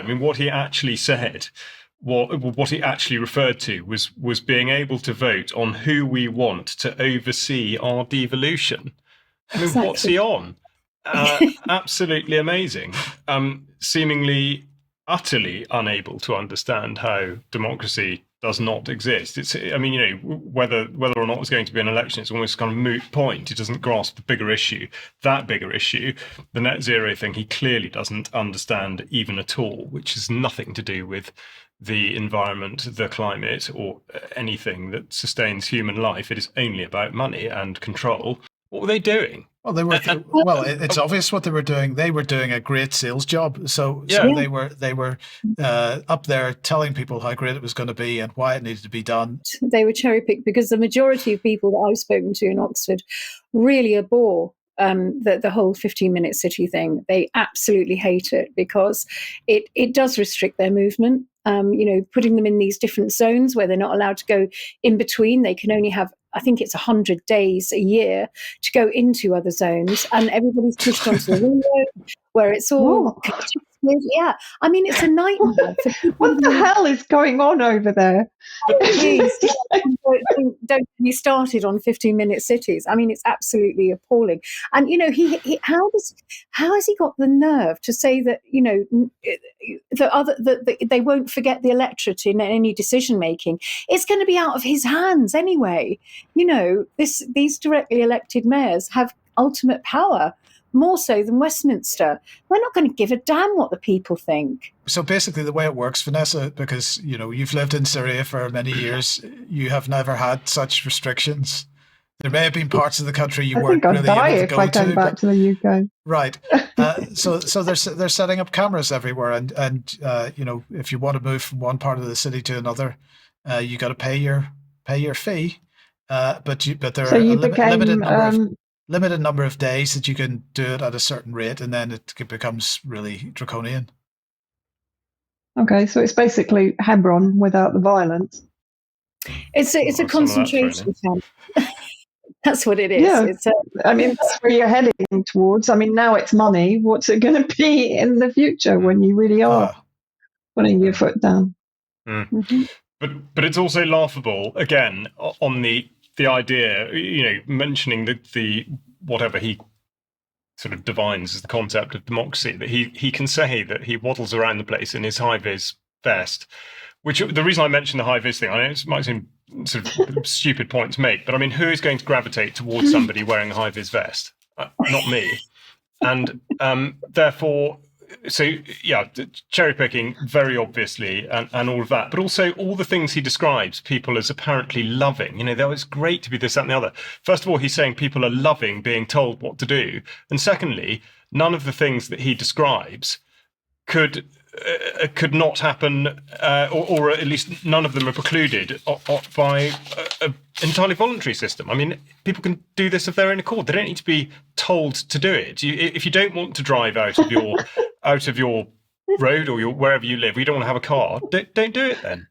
I mean, what he actually said, what he actually referred to was being able to vote on who we want to oversee our devolution. I mean, Exactly. what's he on? Absolutely amazing. Seemingly utterly unable to understand how democracy does not exist. I mean, whether or not there's going to be an election, it's almost kind of moot point. He doesn't grasp the bigger issue, the net zero thing. He clearly doesn't understand even at all, which has nothing to do with the environment, the climate, or anything that sustains human life. It is only about money and control. What were they doing? Well, it's obvious what they were doing. They were doing a great sales job. So they were up there telling people how great it was going to be and why it needed to be done. They were cherry picked because the majority of people that I've spoken to in Oxford really abhor the whole 15-minute city thing. They absolutely hate it because it does restrict their movement. Putting them in these different zones where they're not allowed to go in between. They can only have, I think it's 100 days a year to go into other zones, and everybody's pushed onto the window where it's all contested. Yeah, I mean, it's a nightmare. What the hell is going on over there? Please, don't get me started on 15-minute cities. I mean, it's absolutely appalling. And he how has he got the nerve to say that that they won't forget the electorate in any decision making? It's going to be out of his hands anyway. These directly elected mayors have ultimate power, more so than Westminster. We're not going to give a damn what the people think. So basically the way it works, Vanessa, because you've lived in Syria for many years, you have never had such restrictions. There may have been parts of the country you weren't really able to go to. I think I'd die if I came back to the UK. Right. So they're setting up cameras everywhere, and if you want to move from one part of the city to another, you got to pay your fee. But there are a limited number of days that you can do it at a certain rate, and then it becomes really draconian. Okay, so it's basically Hebron without the violence. It's a concentration camp. That's what it is. Yeah. That's where you're heading towards. I mean, now it's money. What's it going to be in the future when you really are putting your foot down? Mm-hmm. But it's also laughable again on the idea, mentioning the whatever he sort of divines as the concept of democracy, that he can say that he waddles around the place in his high-vis vest, which the reason I mentioned the high-vis thing, I know it might seem sort of stupid point to make, but I mean, who is going to gravitate towards somebody wearing a high-vis vest? Not me. And therefore, so yeah, cherry picking very obviously, and all of that, but also all the things he describes people as apparently loving. That was great to be this, that, and the other. First of all, he's saying people are loving being told what to do, and secondly, none of the things that he describes could not happen, or at least none of them are precluded by an entirely voluntary system. I mean, people can do this of their own accord. They don't need to be told to do it. If you don't want to drive out of your road or wherever you live, you don't want to have a car, don't do it then.